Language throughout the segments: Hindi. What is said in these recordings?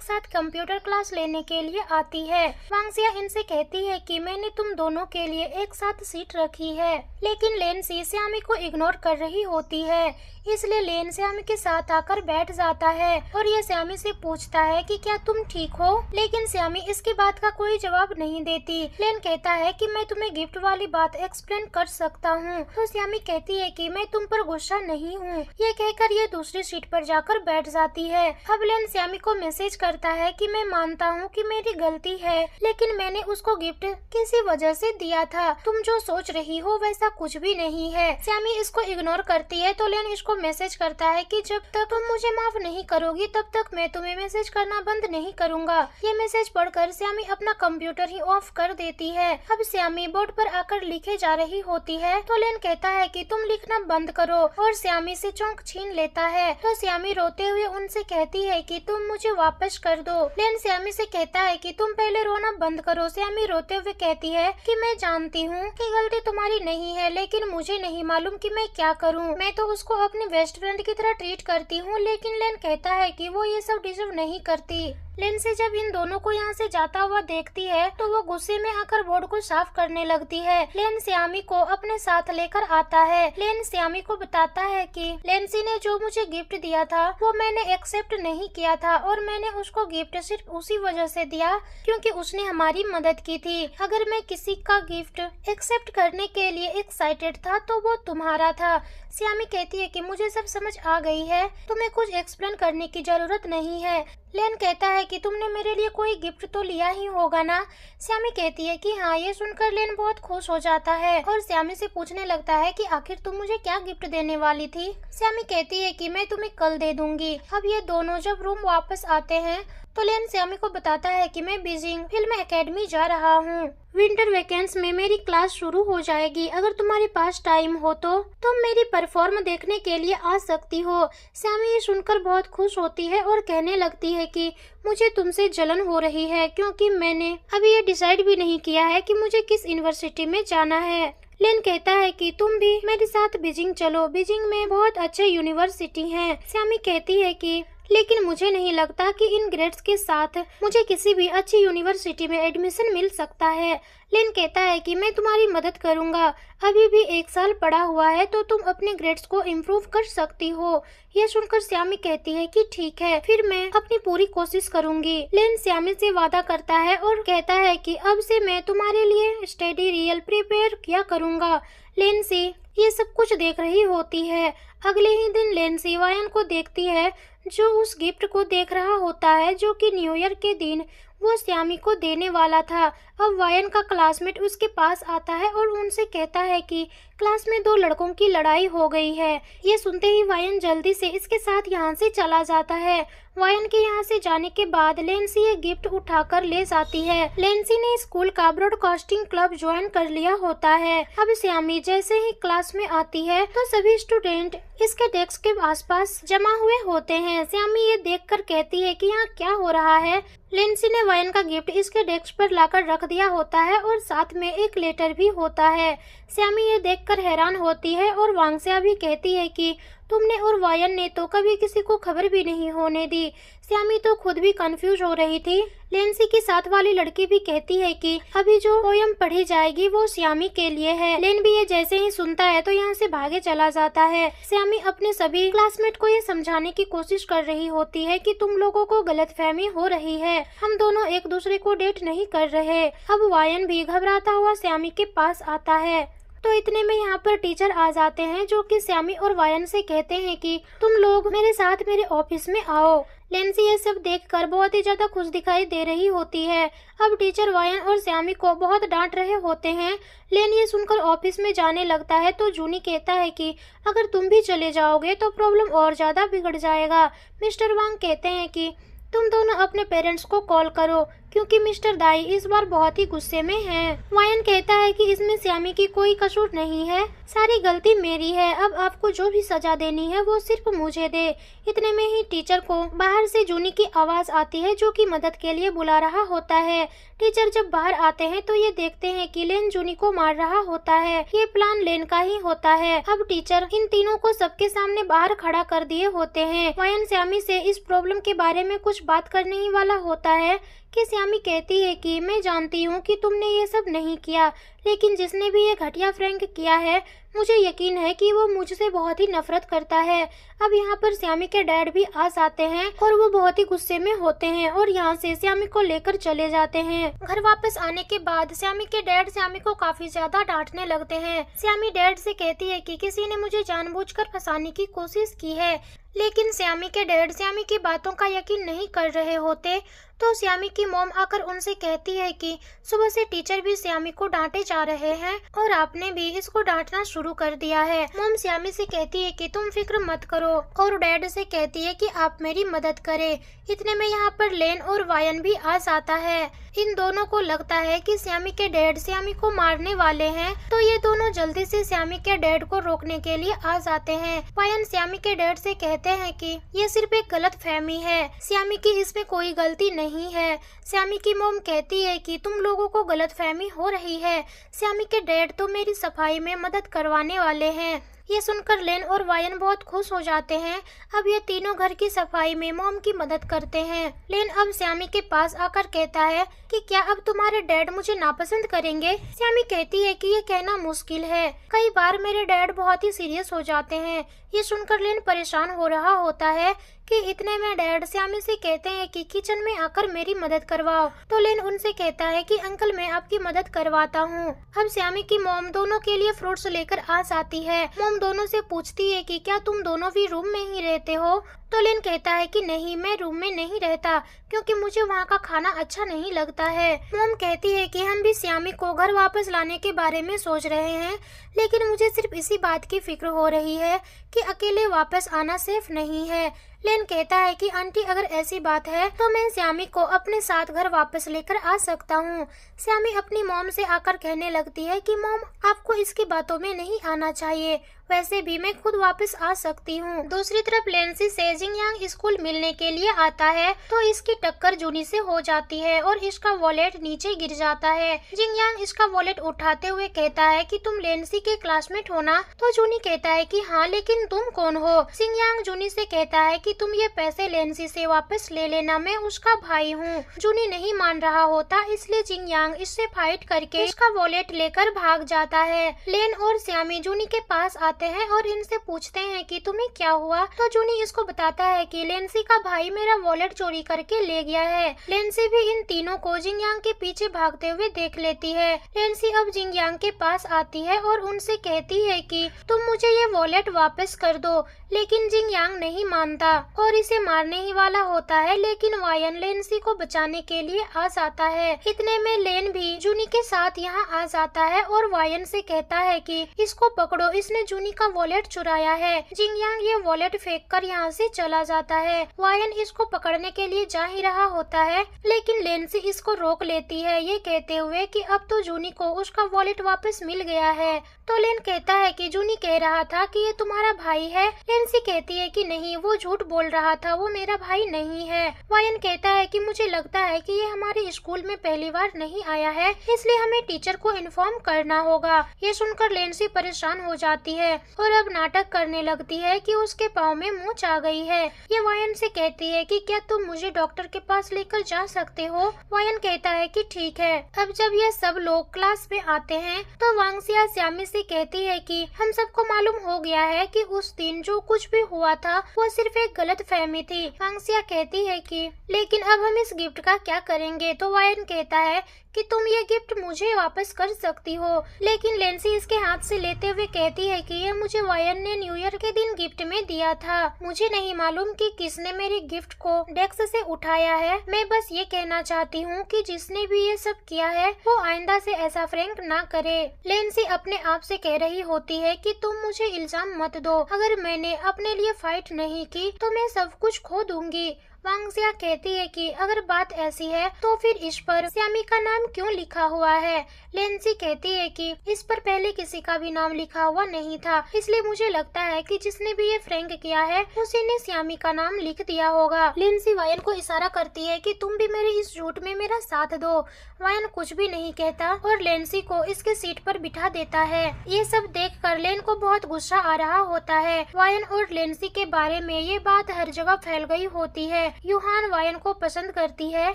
एक साथ कंप्यूटर क्लास लेने के लिए आती है। वांगसिया इनसे कहती है कि मैंने तुम दोनों के लिए एक साथ सीट रखी है, लेकिन लेनसी श्यामी को इग्नोर कर रही होती है, इसलिए लेन श्यामी के साथ आकर बैठ जाता है और ये श्यामी से पूछता है कि क्या तुम ठीक हो, लेकिन श्यामी इसकी बात का कोई जवाब नहीं देती। लेन कहता है कि मैं तुम्हें गिफ्ट वाली बात एक्सप्लेन कर सकता हूँ, तो श्यामी कहती है कि मैं तुम पर गुस्सा नहीं हूँ। ये कहकर ये दूसरी सीट पर जाकर बैठ जाती है। अब लेन श्यामी को मैसेज करता है कि मैं मानता हूँ कि मेरी गलती है, लेकिन मैंने उसको गिफ्ट किसी वजह से दिया था। तुम जो सोच रही हो वैसा कुछ भी नहीं है। श्यामी इसको इग्नोर करती है तो लेन इसको मैसेज करता है कि जब तक तुम मुझे माफ नहीं करोगी तब तक मैं तुम्हें मैसेज करना बंद नहीं करूंगा। ये मैसेज पढ़कर श्यामी अपना कंप्यूटर ही ऑफ कर देती है। अब श्यामी बोर्ड पर आकर लिखे जा रही होती है तो लेन कहता है कि तुम लिखना बंद करो और श्यामी से चौंक छीन लेता है। तो श्यामी रोते हुए उनसे कहती है कि तुम मुझे वापस कर दो। लेन श्यामी से कहता है कि तुम पहले रोना बंद करो। श्यामी रोते हुए कहती है कि मैं जानती हूँ कि गलती तुम्हारी नहीं है, लेकिन मुझे नहीं मालूम कि मैं क्या करूँ। मैं तो उसको अपनी बेस्ट फ्रेंड की तरह ट्रीट करती हूँ, लेकिन लेन कहता है कि वो ये सब डिजर्व नहीं करती। लेन से जब इन दोनों को यहाँ से जाता हुआ देखती है तो वो गुस्से में आकर बोर्ड को साफ करने लगती है। लेन श्यामी को अपने साथ लेकर आता है। लेन श्यामी को बताता है कि लेंसी ने जो मुझे गिफ्ट दिया था वो मैंने एक्सेप्ट नहीं किया था और मैंने उसको गिफ्ट सिर्फ उसी वजह से दिया क्योंकि उसने हमारी मदद की थी। अगर मैं किसी का गिफ्ट एक्सेप्ट करने के लिए एक्साइटेड था तो वो तुम्हारा था। श्यामी कहती है कि मुझे सब समझ आ गई है, तुम्हें कुछ एक्सप्लेन करने की जरूरत नहीं है। लेन कहता है कि तुमने मेरे लिए कोई गिफ्ट तो लिया ही होगा ना। श्यामी कहती है कि हाँ। ये सुनकर लेन बहुत खुश हो जाता है और श्यामी से पूछने लगता है कि आखिर तुम मुझे क्या गिफ्ट देने वाली थी। श्यामी कहती है कि मैं तुम्हें कल दे दूंगी। अब ये दोनों जब रूम वापस आते हैं तो लेन श्यामी को बताता है कि मैं बीजिंग फिल्म एकेडमी जा रहा हूँ। विंटर वेकेंस में मेरी क्लास शुरू हो जाएगी। अगर तुम्हारे पास टाइम हो तो तुम मेरी परफॉर्म देखने के लिए आ सकती हो। श्यामी ये सुनकर बहुत खुश होती है और कहने लगती है कि मुझे तुमसे जलन हो रही है क्योंकि मैंने अभी ये डिसाइड भी नहीं किया है कि मुझे किस यूनिवर्सिटी में जाना है। लेन कहता है कि तुम भी मेरे साथ बीजिंग चलो, बीजिंग में बहुत अच्छे यूनिवर्सिटी हैं। श्यामी कहती है कि लेकिन मुझे नहीं लगता कि इन ग्रेड्स के साथ मुझे किसी भी अच्छी यूनिवर्सिटी में एडमिशन मिल सकता है। लेन कहता है कि मैं तुम्हारी मदद करूंगा, अभी भी 1 साल पड़ा हुआ है तो तुम अपने ग्रेड्स को इम्प्रूव कर सकती हो। यह सुनकर श्यामी कहती है कि ठीक है, फिर मैं अपनी पूरी कोशिश करूंगी। लेन श्यामी से वादा करता है और कहता है कि अब से मैं तुम्हारे लिए स्टडी रियल प्रिपेयर किया करूंगा। लेंसी ये सब कुछ देख रही होती है। अगले ही दिन लेंसी वायन को देखती है जो उस गिफ्ट को देख रहा होता है जो कि न्यू ईयर के दिन वो श्यामी को देने वाला था। अब वायन का क्लासमेट उसके पास आता है और उनसे कहता है कि क्लास में 2 लड़कों की लड़ाई हो गई है। ये सुनते ही वायन जल्दी से इसके साथ यहाँ से चला जाता है। वायन के यहाँ से जाने के बाद लेंसी ये गिफ्ट उठाकर ले जाती है। लेंसी ने स्कूल का ब्रॉडकास्टिंग क्लब ज्वाइन कर लिया होता है। अब श्यामी जैसे ही क्लास में आती है तो सभी स्टूडेंट इसके डेस्क के आसपास जमा हुए होते हैं। श्यामी ये देखकर कहती है कि यहाँ क्या हो रहा है। लेंसी ने वायन का गिफ्ट इसके डेस्क पर लाकर रख दिया होता है और साथ में एक लेटर भी होता है। श्यामी ये देखकर हैरान होती है और वांगसिया भी कहती है कि तुमने और वायन ने तो कभी किसी को खबर भी नहीं होने दी। श्यामी तो खुद भी कंफ्यूज हो रही थी। लेंसी की साथ वाली लड़की भी कहती है कि अभी जो पोयम पढ़ी जाएगी वो श्यामी के लिए है। लेन भी ये जैसे ही सुनता है तो यहाँ से भागे चला जाता है। श्यामी अपने सभी क्लासमेट को ये समझाने की कोशिश कर रही होती है कि तुम लोगों को गलतफहमी हो रही है, हम दोनों एक दूसरे को डेट नहीं कर रहे। अब वायन भी घबराता हुआ श्यामी के पास आता है। तो इतने में यहाँ पर टीचर आ जाते हैं जो कि श्यामी और वायन से कहते हैं कि तुम लोग मेरे साथ मेरे ऑफिस में आओ। लेंसी ये सब देखकर बहुत ही ज्यादा खुश दिखाई दे रही होती है। अब टीचर वायन और श्यामी को बहुत डांट रहे होते हैं। लेन ये सुनकर ऑफिस में जाने लगता है तो जूनी कहता है कि अगर तुम भी चले जाओगे तो प्रॉब्लम और ज्यादा बिगड़ जाएगा। मिस्टर वांग कहते हैं कि तुम दोनों अपने पेरेंट्स को कॉल करो क्योंकि मिस्टर दाई इस बार बहुत ही गुस्से में हैं। वायन कहता है कि इसमें श्यामी की कोई कसूर नहीं है, सारी गलती मेरी है। अब आपको जो भी सजा देनी है वो सिर्फ मुझे दे। इतने में ही टीचर को बाहर से जूनी की आवाज आती है जो कि मदद के लिए बुला रहा होता है। टीचर जब बाहर आते हैं तो ये देखते हैं कि लेन जूनी को मार रहा होता है। ये प्लान लेन का ही होता है। अब टीचर इन तीनों को सबके सामने बाहर खड़ा कर दिए होते हैं। वायन श्यामी से इस प्रॉब्लम के बारे में कुछ कुछ बात करने ही वाला होता है कि श्यामी कहती है कि मैं जानती हूँ कि तुमने ये सब नहीं किया, लेकिन जिसने भी ये घटिया प्रैंक किया है मुझे यकीन है कि वो मुझसे बहुत ही नफरत करता है। अब यहाँ पर श्यामी के डैड भी आ जाते हैं और वो बहुत ही गुस्से में होते हैं और यहाँ से श्यामी को लेकर चले जाते हैं। घर वापस आने के बाद श्यामी के डैड श्यामी को काफी ज्यादा डांटने लगते हैं। श्यामी डैड से कहती है कि किसी ने मुझे जानबूझकर फंसाने की कोशिश की है, लेकिन श्यामी के डैड श्यामी की बातों का यकीन नहीं कर रहे होते। तो श्यामी की मॉम आकर उनसे कहती है कि सुबह से टीचर भी श्यामी को डांटे जा रहे हैं और आपने भी इसको डांटना शुरू कर दिया है। मॉम श्यामी से कहती है कि तुम फिक्र मत करो और डैड से कहती है कि आप मेरी मदद करें। इतने में यहाँ पर लेन और वायन भी आ जाता है। इन दोनों को लगता है कि श्यामी के डैड श्यामी को मारने वाले हैं, तो ये दोनों जल्दी से श्यामी के डैड को रोकने के लिए आ जाते हैं। वायन श्यामी के डैड से कहते हैं कि ये सिर्फ एक गलत फहमी है, श्यामी की इसमें कोई गलती नहीं है। श्यामी की मॉम कहती है कि तुम लोगों को गलत फहमी हो रही है, श्यामी के डैड तो मेरी सफाई में मदद करवाने वाले हैं। ये सुनकर लेन और वायन बहुत खुश हो जाते हैं। अब ये तीनों घर की सफाई में मॉम की मदद करते हैं। लेन अब श्यामी के पास आकर कहता है कि क्या अब तुम्हारे डैड मुझे नापसंद करेंगे? श्यामी कहती है कि ये कहना मुश्किल है, कई बार मेरे डैड बहुत ही सीरियस हो जाते हैं। ये सुनकर लेन परेशान हो रहा होता है कि इतने में डैड श्यामी से कहते हैं कि किचन में आकर मेरी मदद करवाओ। तो लेन उनसे कहता है कि अंकल मैं आपकी मदद करवाता हूँ। अब श्यामी की मॉम दोनों के लिए फ्रूट्स लेकर आ जाती है। मॉम दोनों से पूछती है कि क्या तुम दोनों भी रूम में ही रहते हो? तो लेन कहता है कि नहीं, मैं रूम में नहीं रहता क्योंकि मुझे वहाँ का खाना अच्छा नहीं लगता है। मॉम कहती है कि हम भी श्यामी को घर वापस लाने के बारे में सोच रहे हैं, लेकिन मुझे सिर्फ इसी बात की फिक्र हो रही है कि अकेले वापस आना सेफ नहीं है। लेन कहता है कि आंटी अगर ऐसी बात है तो मैं श्यामी को अपने साथ घर वापस लेकर आ सकता हूँ। श्यामी अपनी मॉम से आकर कहने लगती है कि मॉम आपको इसकी बातों में नहीं आना चाहिए, वैसे भी मैं खुद वापस आ सकती हूँ। दूसरी तरफ लेंसी से जिंगयांग स्कूल मिलने के लिए आता है तो इसकी टक्कर जूनी से हो जाती है और इसका वॉलेट नीचे गिर जाता है। जिंगयांग इसका वॉलेट उठाते हुए कहता है कि तुम लेंसी के क्लासमेट हो ना? तो जूनी कहता है कि हाँ, लेकिन तुम कौन हो? जिंगयांग जूनी से कहता है कि तुम ये पैसे लेंसी से वापस ले लेना, मैं उसका भाई हूँ। जूनी नहीं मान रहा होता, इसलिए जिंगयांग इससे फाइट करके इसका वॉलेट लेकर भाग जाता है। लेन और श्यामी जूनी के पास आते हैं और इनसे पूछते हैं कि तुम्हें क्या हुआ? तो जूनी इसको बताता है कि लेंसी का भाई मेरा वॉलेट चोरी करके ले गया है। लेंसी भी इन तीनों को जिंगयांग के पीछे भागते हुए देख लेती है। लेंसी अब जिंगयांग के पास आती है और उनसे कहती है कि तुम मुझे ये वॉलेट वापस कर दो, लेकिन जिंगयांग नहीं मानता और इसे मारने ही वाला होता है, लेकिन वायन लेंसी को बचाने के लिए आ जाता है। इतने में लेन भी जूनी के साथ यहाँ आ जाता है और वायन से कहता है कि इसको पकड़ो, इसने जूनी का वॉलेट चुराया है। जिंगयांग ये वॉलेट फेंक कर यहाँ से चला जाता है। वायन इसको पकड़ने के लिए जा ही रहा होता है, लेकिन लेंसी इसको रोक लेती है, ये कहते हुए कि अब तो जूनी को उसका वॉलेट वापस मिल गया है। तो लेन कहता है कि जूनी कह रहा था कि ये तुम्हारा भाई है। लेंसी कहती है कि नहीं, वो झूठ बोल रहा था, वो मेरा भाई नहीं है। वायन कहता है कि मुझे लगता है कि ये हमारे स्कूल में पहली बार नहीं आया है, इसलिए हमें टीचर को इन्फॉर्म करना होगा। ये सुनकर लेंसी परेशान हो जाती है और अब नाटक करने लगती है कि उसके पाँव में मूंछ आ गई है। ये वायन से कहती है कि क्या तुम मुझे डॉक्टर के पास लेकर जा सकते हो? वायन कहता है कि ठीक है। अब जब ये सब लोग क्लास में आते हैं तो वांगसिया श्यामी से कहती है कि हम सबको मालूम हो गया है कि उस दिन जो कुछ भी हुआ था वो सिर्फ एक गलत फहमी थी। वांगसिया कहती है कि लेकिन अब हम इस गिफ्ट का क्या करेंगे? तो वायन कहता है कि तुम ये गिफ्ट मुझे वापस कर सकती हो, लेकिन लेंसी इसके हाथ से लेते हुए कहती है कि ये मुझे वायन ने न्यू ईयर के दिन गिफ्ट में दिया था। मुझे नहीं मालूम कि किसने मेरे गिफ्ट को डेस्क से उठाया है। मैं बस ये कहना चाहती हूँ कि जिसने भी ये सब किया है वो आइंदा से ऐसा फ्रैंक ना करे। लेंसी अपने आप से कह रही होती है कि तुम मुझे इल्जाम मत दो, अगर मैंने अपने लिए फाइट नहीं की तो मैं सब कुछ खो दूंगी। वांगसिया कहती है कि अगर बात ऐसी है तो फिर इस पर श्यामी का नाम क्यों लिखा हुआ है? लेंसी कहती है कि इस पर पहले किसी का भी नाम लिखा हुआ नहीं था, इसलिए मुझे लगता है कि जिसने भी ये फ्रैंक किया है उसी ने श्यामी का नाम लिख दिया होगा। लेंसी वायन को इशारा करती है कि तुम भी मेरे इस झूठ में मेरा साथ दो। वायन कुछ भी नहीं कहता और लेंसी को इसके सीट पर बिठा देता है। ये सब देख कर लेन को बहुत गुस्सा आ रहा होता है। वायन और लेंसी के बारे में ये बात हर जगह फैल गई होती है। यूहान वायन को पसंद करती है,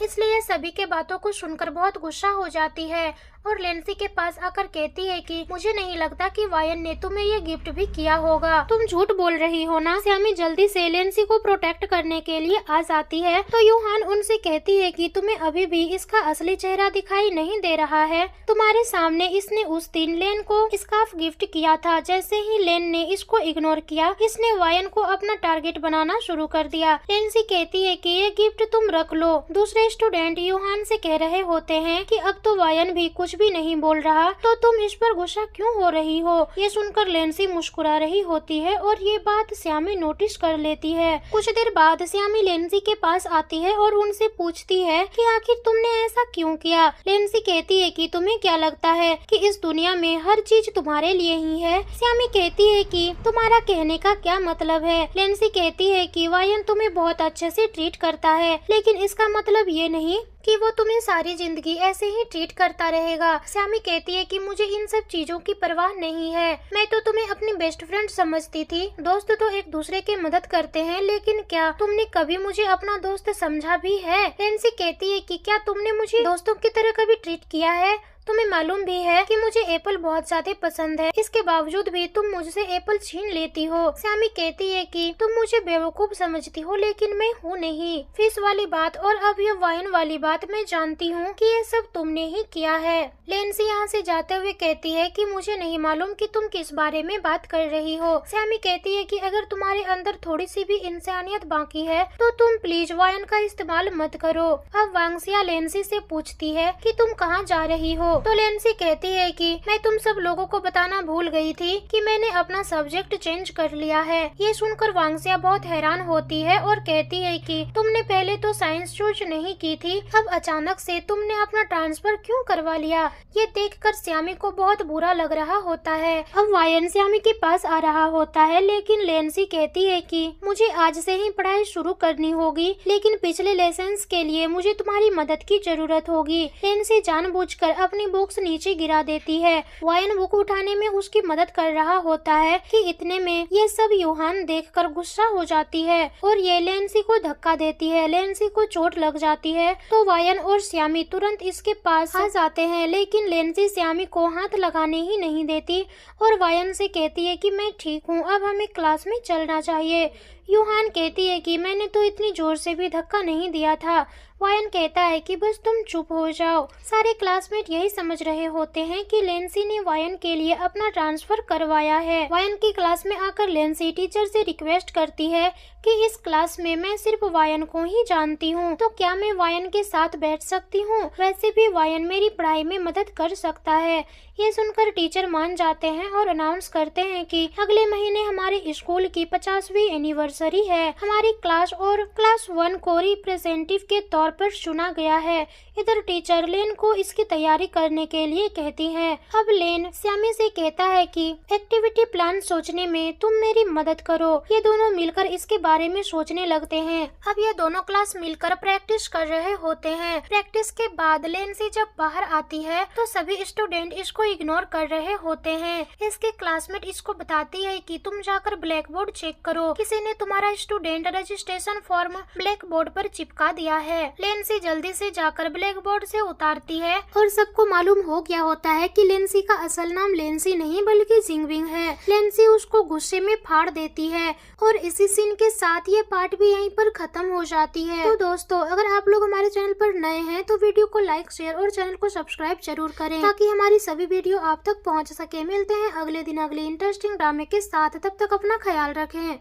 इसलिए सभी के बातों को सुनकर बहुत गुस्सा हो जाती है और लेंसी के पास आकर कहती है कि मुझे नहीं लगता कि वायन ने तुम्हें ये गिफ्ट भी किया होगा, तुम झूठ बोल रही हो ना। स्यामी जल्दी से लेंसी को प्रोटेक्ट करने के लिए आ जाती है तो यूहान उनसे कहती है कि तुम्हें अभी भी इसका असली चेहरा दिखाई नहीं दे रहा है, तुम्हारे सामने इसने उस दिन लेन को स्कार्फ गिफ्ट किया था। जैसे ही लेन ने इसको इग्नोर किया, इसने वायन को अपना टारगेट बनाना शुरू कर दिया। लेंसी कहती है कि ये गिफ्ट तुम रख लो। दूसरे स्टूडेंट यूहान से कह रहे होते हैं कि अब तो वायन भी कुछ भी नहीं बोल रहा, तो तुम इस पर गुस्सा क्यों हो रही हो। ये सुनकर लेंसी मुस्कुरा रही होती है और ये बात स्यामी नोटिस कर लेती है। कुछ देर बाद स्यामी लेंसी के पास आती है और उनसे पूछती है कि आखिर तुमने ऐसा क्यों किया। लेंसी कहती है कि तुम्हें क्या लगता है कि इस दुनिया में हर चीज तुम्हारे लिए ही है। स्यामी कहती है कि तुम्हारा कहने का क्या मतलब है। लेंसी कहती है कि वायन तुम्हें बहुत अच्छे से ट्रीट करता है, लेकिन इसका मतलब ये नहीं कि वो तुम्हें सारी जिंदगी ऐसे ही ट्रीट करता रहेगा। स्यामी कहती है कि मुझे इन सब चीजों की परवाह नहीं है, मैं तो तुम्हें अपनी बेस्ट फ्रेंड समझती थी। दोस्त तो एक दूसरे की मदद करते हैं, लेकिन क्या तुमने कभी मुझे अपना दोस्त समझा भी है। लेंसी कहती है कि क्या तुमने मुझे दोस्तों की तरह कभी ट्रीट किया है। तुम्हें मालूम भी है कि मुझे एप्पल बहुत ज्यादा पसंद है, इसके बावजूद भी तुम मुझसे एप्पल छीन लेती हो। स्यामी कहती है कि तुम मुझे बेवकूफ समझती हो, लेकिन मैं हूँ नहीं। फिश वाली बात और अब ये वाइन वाली बात मैं जानती हूँ कि ये सब तुमने ही किया है। लेंसी यहाँ से जाते हुए कहती है कि मुझे नहीं मालूम कि तुम किस बारे में बात कर रही हो। स्यामी कहती है कि अगर तुम्हारे अंदर थोड़ी सी भी इंसानियत बाकी है तो तुम प्लीज वाइन का इस्तेमाल मत करो। अब वांगसिया लेंसी से पूछती है कि तुम कहाँ जा रही हो, तो लेंसी कहती है कि मैं तुम सब लोगों को बताना भूल गई थी कि मैंने अपना सब्जेक्ट चेंज कर लिया है। ये सुनकर वांगसिया बहुत हैरान होती है और कहती है कि तुमने पहले तो साइंस चूज नहीं की थी, अब अचानक से तुमने अपना ट्रांसफर क्यों करवा लिया। ये देखकर स्यामी को बहुत बुरा लग रहा होता है। अब वायन स्यामी के पास आ रहा होता है, लेकिन लेंसी कहती है कि मुझे आज से ही पढ़ाई शुरू करनी होगी, लेकिन पिछले लेसन्स के लिए मुझे तुम्हारी मदद की जरूरत होगी। लेंसी जानबूझकर अपनी बुक्स नीचे गिरा देती है। वायन बुक उठाने में उसकी मदद कर रहा होता है कि इतने में ये सब यूहान देखकर गुस्सा हो जाती है और ये लेंसी को धक्का देती है। लेंसी को चोट लग जाती है तो वायन और स्यामी तुरंत इसके पास आ जाते हैं, लेकिन लेंसी स्यामी को हाथ लगाने ही नहीं देती और वायन से कहती है कि मैं ठीक हूँ, अब हमें क्लास में चलना चाहिए। यूहान कहती है कि मैंने तो इतनी जोर से भी धक्का नहीं दिया था। वायन कहता है कि बस तुम चुप हो जाओ। सारे क्लासमेट यही समझ रहे होते हैं कि लेंसी ने वायन के लिए अपना ट्रांसफर करवाया है। वायन की क्लास में आकर लेंसी टीचर से रिक्वेस्ट करती है कि इस क्लास में मैं सिर्फ वायन को ही जानती हूँ, तो क्या मैं वायन के साथ बैठ सकती हूँ। वैसे भी वायन मेरी पढ़ाई में मदद कर सकता है। ये सुनकर टीचर मान जाते हैं और अनाउंस करते हैं कि अगले महीने हमारे स्कूल की 50वीं एनिवर्सरी है। हमारी क्लास और क्लास 1 को रिप्रेजेंटेटिव के तौर पर चुना गया है। इधर टीचर लेन को इसकी तैयारी करने के लिए कहती है। अब लेन स्यामी से कहता है कि एक्टिविटी प्लान सोचने में तुम मेरी मदद करो। ये दोनों मिलकर इसके बारे में सोचने लगते हैं। अब ये दोनों क्लास मिलकर प्रैक्टिस कर रहे होते हैं। प्रैक्टिस के बाद लेंसी जब बाहर आती है तो सभी स्टूडेंट इसको इग्नोर कर रहे होते हैं। इसके क्लासमेट इसको बताती है कि तुम जाकर ब्लैक बोर्ड चेक करो, किसी ने तुम्हारा student registration form black board पर चिपका दिया है। लेंसी जल्दी से जाकर ब्लैक बोर्ड से उतारती है और सबको मालूम हो गया होता है कि लेंसी का असल नाम लेंसी नहीं बल्कि जिंगविंग है। लेंसी उसको गुस्से में फाड़ देती है और इसी सीन के साथ ये पार्ट भी यहीं पर खत्म हो जाती है। तो दोस्तों, अगर आप लोग हमारे चैनल पर नए हैं तो वीडियो को लाइक, शेयर और चैनल को सब्सक्राइब जरूर करें ताकि हमारी सभी वीडियो आप तक पहुंच सके। मिलते हैं अगले दिन अगले इंटरेस्टिंग ड्रामे के साथ, तब तक अपना ख्याल रखें।